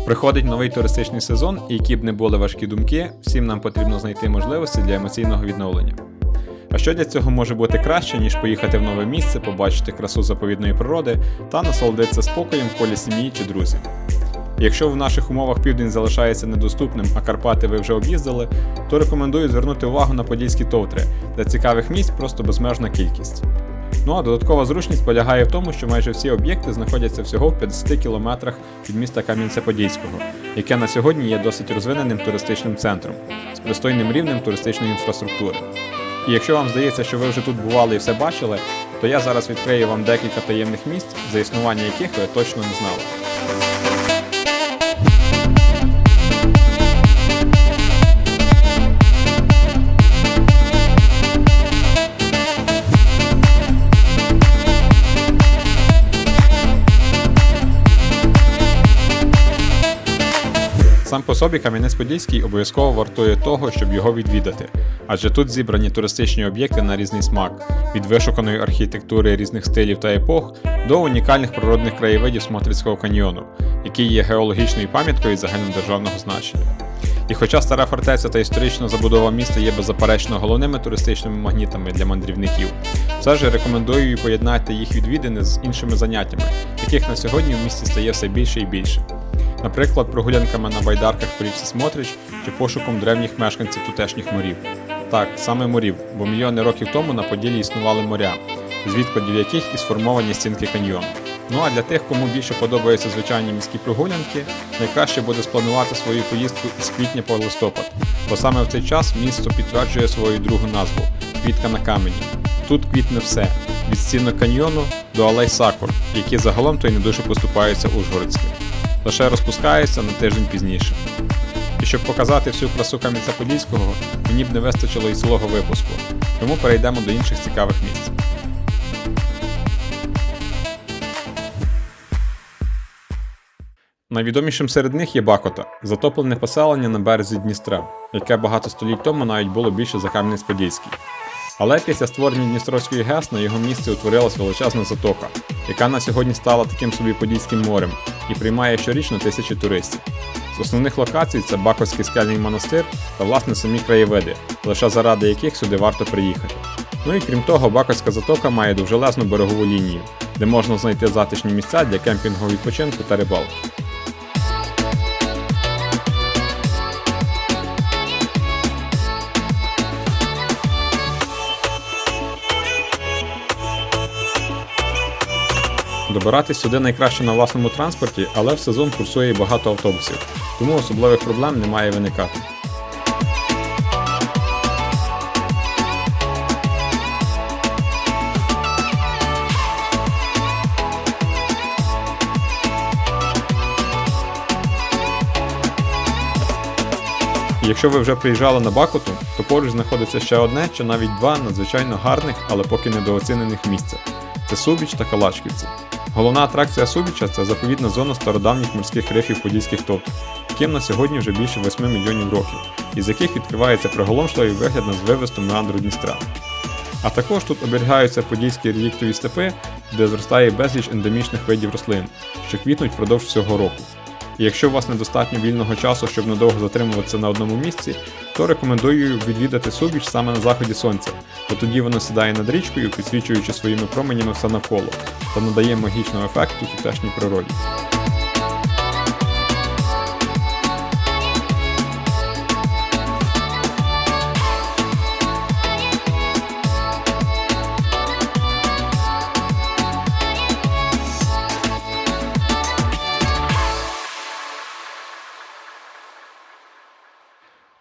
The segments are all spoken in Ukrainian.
Приходить новий туристичний сезон, і які б не були важкі думки, всім нам потрібно знайти можливості для емоційного відновлення. А що для цього може бути краще, ніж поїхати в нове місце, побачити красу заповідної природи та насолодитися спокоєм в колі сім'ї чи друзів. І якщо в наших умовах південь залишається недоступним, а Карпати ви вже об'їздили, то рекомендую звернути увагу на Подільські товтри, де цікавих місць просто безмежна кількість. Ну а додаткова зручність полягає в тому, що майже всі об'єкти знаходяться всього в 50 кілометрах від міста Кам'янця-Подільського, яке на сьогодні є досить розвиненим туристичним центром, з пристойним рівнем туристичної інфраструктури. І якщо вам здається, що ви вже тут бували і все бачили, то я зараз відкрию вам декілька таємних місць, за існування яких ви точно не знали. Сам по собі Кам'янець-Подільський обов'язково вартує того, щоб його відвідати, адже тут зібрані туристичні об'єкти на різний смак, від вишуканої архітектури різних стилів та епох до унікальних природних краєвидів Смотрицького каньйону, який є геологічною пам'яткою загальнодержавного значення. І хоча стара фортеця та історична забудова міста є беззаперечно головними туристичними магнітами для мандрівників, все ж рекомендую поєднати їх відвідини з іншими заняттями, яких на сьогодні в місті стає все більше і більше. Наприклад, прогулянками на байдарках по річці Смотрич чи пошуком древніх мешканців тутешніх морів. Так, саме морів, бо мільйони років тому на Поділлі існували моря, з відкладів яких і сформовані стінки каньйону. Ну а для тих, кому більше подобаються звичайні міські прогулянки, найкраще буде спланувати свою поїздку із квітня по листопад, бо саме в цей час місто підтверджує свою другу назву – Квітка на камені. Тут квітне все – від стінок каньйону до алей сакур, які загалом то й не дуже поступаються ужгородським. Лише розпускається на тиждень пізніше. І щоб показати всю красу Кам'янця-Подільського, мені б не вистачило і цілого випуску, тому перейдемо до інших цікавих місць. Найвідомішим серед них є Бакота – затоплене поселення на березі Дністра, яке багато століть тому навіть було більше за Кам'янець-Подільський. Але після створення Дністровської ГЕС на його місці утворилась величезна затока, яка на сьогодні стала таким собі Подільським морем і приймає щорічно тисячі туристів. З основних локацій це Бакотський скельний монастир та власне самі краєвиди, лише заради яких сюди варто приїхати. Ну і крім того, Бакотська затока має довжелезну берегову лінію, де можна знайти затишні місця для кемпінгового відпочинку та рибалки. Добиратись сюди найкраще на власному транспорті, але в сезон курсує багато автобусів, тому особливих проблем не має виникати. І якщо ви вже приїжджали на Бакоту, то поруч знаходиться ще одне чи навіть два надзвичайно гарних, але поки недооцінених місця – це Субіч та Калачківці. Головна атракція Субіча – це заповідна зона стародавніх морських рифів Подільських товтр, яким на сьогодні вже більше 8 мільйонів років, із яких відкривається приголомшливий вигляд на звивисту меандру Дністра. А також тут оберігаються подільські реліктові степи, де зростає безліч ендемічних видів рослин, що квітнуть впродовж всього року. І якщо у вас недостатньо вільного часу, щоб надовго затримуватися на одному місці, то рекомендую відвідати Субіч саме на заході сонця, бо тоді воно сідає над річкою, підсвічуючи своїми променями все навколо, та надає магічного ефекту тутешній природі.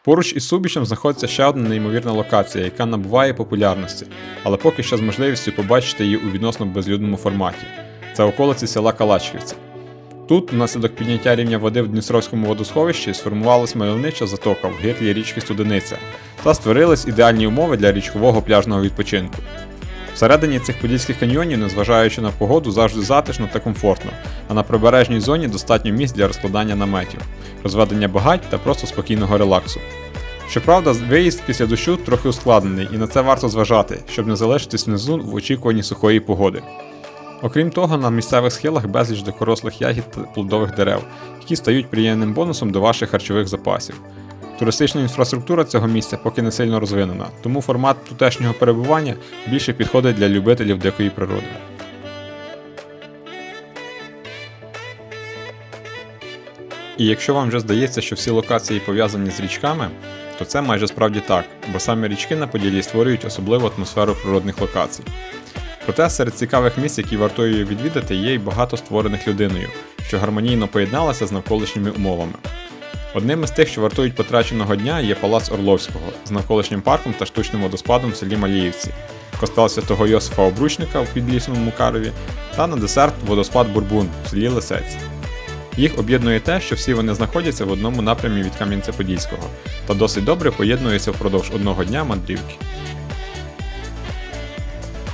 Поруч із Субічем знаходиться ще одна неймовірна локація, яка набуває популярності, але поки що з можливістю побачити її у відносно безлюдному форматі. Це околиці села Калачківці. Тут, внаслідок підняття рівня води в Дністровському водосховищі, сформувалась мальовнича затока в гирлі річки Студениця та створились ідеальні умови для річкового пляжного відпочинку. Всередині цих подільських каньйонів, незважаючи на погоду, завжди затишно та комфортно, а на прибережній зоні достатньо місць для розкладання наметів, розведення багать та просто спокійного релаксу. Щоправда, виїзд після дощу трохи ускладнений, і на це варто зважати, щоб не залишитись внизу в очікуванні сухої погоди. Окрім того, на місцевих схилах безліч дикорослих ягід та плодових дерев, які стають приємним бонусом до ваших харчових запасів. Туристична інфраструктура цього місця поки не сильно розвинена, тому формат тутешнього перебування більше підходить для любителів дикої природи. І якщо вам вже здається, що всі локації пов'язані з річками, то це майже справді так, бо саме річки на Поділлі створюють особливу атмосферу природних локацій. Проте серед цікавих місць, які вартує відвідати, є й багато створених людиною, що гармонійно поєдналося з навколишніми умовами. Одним із тих, що вартують потраченого дня, є Палац Орловського з навколишнім парком та штучним водоспадом в селі Маліївці, костел Святого Йосифа Обручника в Підлісному Мукарові та на десерт водоспад Бурбун в селі Лисець. Їх об'єднує те, що всі вони знаходяться в одному напрямі від Кам'янця-Подільського та досить добре поєднуються впродовж одного дня мандрівки.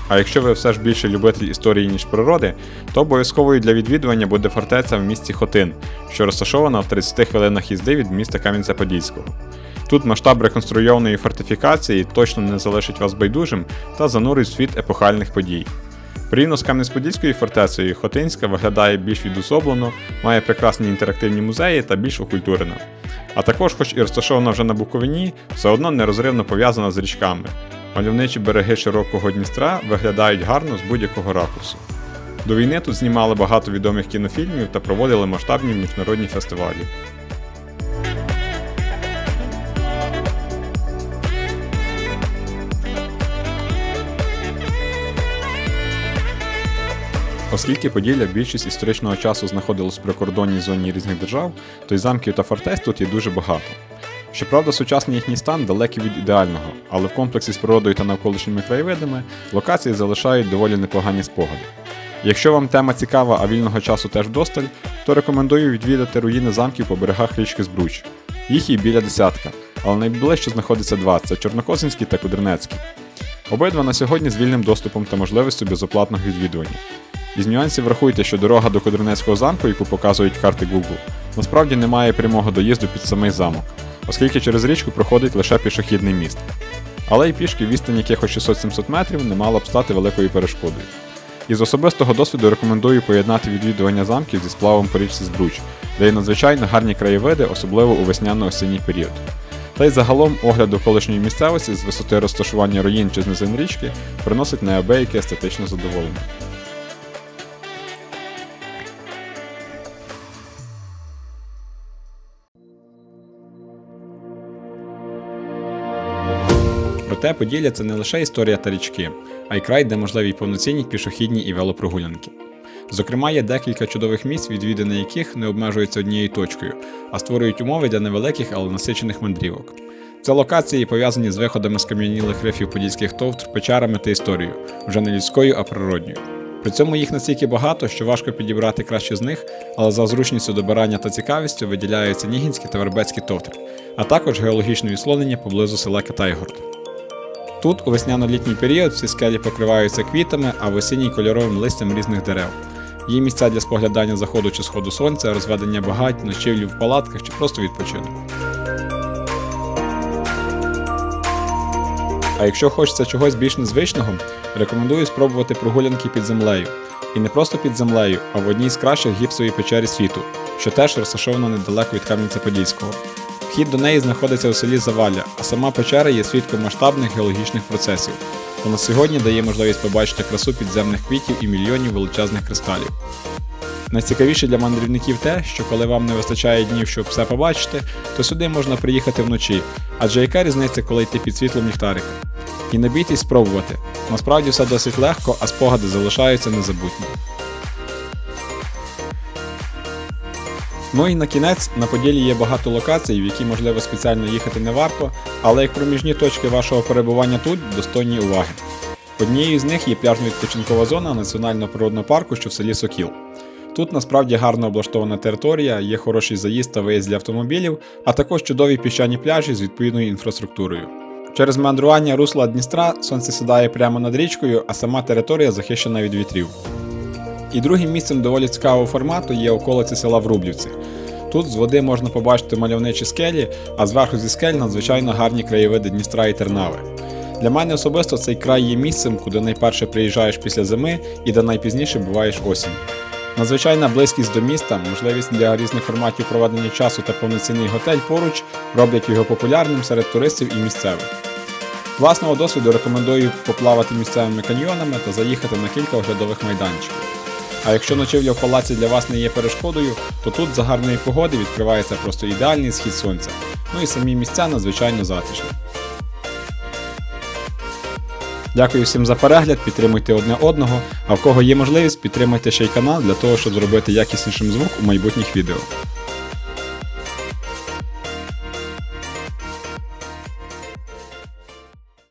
А якщо ви все ж більше любитель історії, ніж природи, то обов'язковою для відвідування буде фортеця в місті Хотин, що розташована в 30 хвилинах їзди від міста Кам'янця-Подільського. Тут масштаб реконструйованої фортифікації точно не залишить вас байдужим та занурить в світ епохальних подій. Порівняно з Кам'янець-Подільською фортецею, Хотинська виглядає більш відособлено, має прекрасні інтерактивні музеї та більш окультурена. А також, хоч і розташована вже на Буковині, все одно нерозривно пов'язана з річками. Мальовничі береги широкого Дністра виглядають гарно з будь-якого ракурсу. До війни тут знімали багато відомих кінофільмів та проводили масштабні міжнародні фестивалі. Оскільки Поділля більшість історичного часу знаходилось в прикордонній зоні різних держав, то й замків та фортець тут є дуже багато. Щоправда, сучасний їхній стан далекий від ідеального, але в комплексі з природою та навколишніми краєвидами локації залишають доволі непогані спогади. Якщо вам тема цікава, а вільного часу теж вдосталь, то рекомендую відвідати руїни замків по берегах річки Збруч. Їх є біля десятка, але найближче знаходиться два – це Чорнокосинський та Кудернецький. Обидва на сьогодні з вільним доступом та можливістю безоплатного відвідування. Із нюансів врахуйте, що дорога до Кудернецького замку, яку показують карти Google, насправді не має прямого доїзду під самий замок, оскільки через річку проходить лише пішохідний міст. Але й пішки відстань якихось 600-700 метрів не мало б стати великою перешкодою. Із особистого досвіду рекомендую поєднати відвідування замків зі сплавом по річці Збруч, де є надзвичайно гарні краєвиди, особливо у весняно-осінній період. Та й загалом огляд довколишньої місцевості з висоти розташування руїн чи з низин річки приносить неабияке естетичне задоволення. Проте Поділля – це не лише історія та річки, а й край, де можливі повноцінні пішохідні і велопрогулянки. Зокрема, є декілька чудових місць, відвідини яких не обмежуються однією точкою, а створюють умови для невеликих, але насичених мандрівок. Це локації пов'язані з виходами з кам'янілих рифів подільських товтр, печерами та історією, вже не людською, а природньою. При цьому їх настільки багато, що важко підібрати краще з них, але за зручністю добирання та цікавістю виділяються Нігінські та Вербецькі товтри, а також геологічне відслонення поблизу села Китайгород. Тут у весняно-літній період всі скелі покриваються квітами, а в осінній кольоровим листям різних дерев. Є місця для споглядання заходу чи сходу сонця, розведення багать, ночівлі в палатках чи просто відпочинку. А якщо хочеться чогось більш незвичного, рекомендую спробувати прогулянки під землею. І не просто під землею, а в одній з кращих гіпсовій печері світу, що теж розташована недалеко від Кам'янця-Подільського. Вхід до неї знаходиться у селі Завалля, а сама печера є свідком масштабних геологічних процесів, та на сьогодні дає можливість побачити красу підземних квітів і мільйонів величезних кристалів. Найцікавіше для мандрівників те, що коли вам не вистачає днів, щоб все побачити, то сюди можна приїхати вночі, адже яка різниця, коли йти під світлом ліхтарика? І не бійтесь спробувати, насправді все досить легко, а спогади залишаються незабутні. Ну і на кінець, на Поділлі є багато локацій, в які можливо спеціально їхати не варто, але як проміжні точки вашого перебування тут достойні уваги. Однією з них є пляжно-відпочинкова зона Національного природного парку, що в селі Сокіл. Тут насправді гарно облаштована територія, є хороший заїзд та виїзд для автомобілів, а також чудові піщані пляжі з відповідною інфраструктурою. Через мандрування русла Дністра сонце сідає прямо над річкою, а сама територія захищена від вітрів. І другим місцем доволі цікавого формату є околиці села Врублівці. Тут з води можна побачити мальовничі скелі, а зверху зі скель надзвичайно гарні краєвиди Дністра і Тернави. Для мене особисто цей край є місцем, куди найперше приїжджаєш після зими і де найпізніше буваєш осінь. Надзвичайна близькість до міста, можливість для різних форматів проведення часу та повноцінний готель поруч роблять його популярним серед туристів і місцевих. З власного досвіду рекомендую поплавати місцевими каньйонами та заїхати на кілька оглядових майданчиків. А якщо ночівля в палаці для вас не є перешкодою, то тут за гарної погоди відкривається просто ідеальний схід сонця, ну і самі місця надзвичайно затишні. Дякую всім за перегляд, підтримуйте одне одного, а в кого є можливість, підтримайте ще й канал для того, щоб зробити якіснішим звук у майбутніх відео.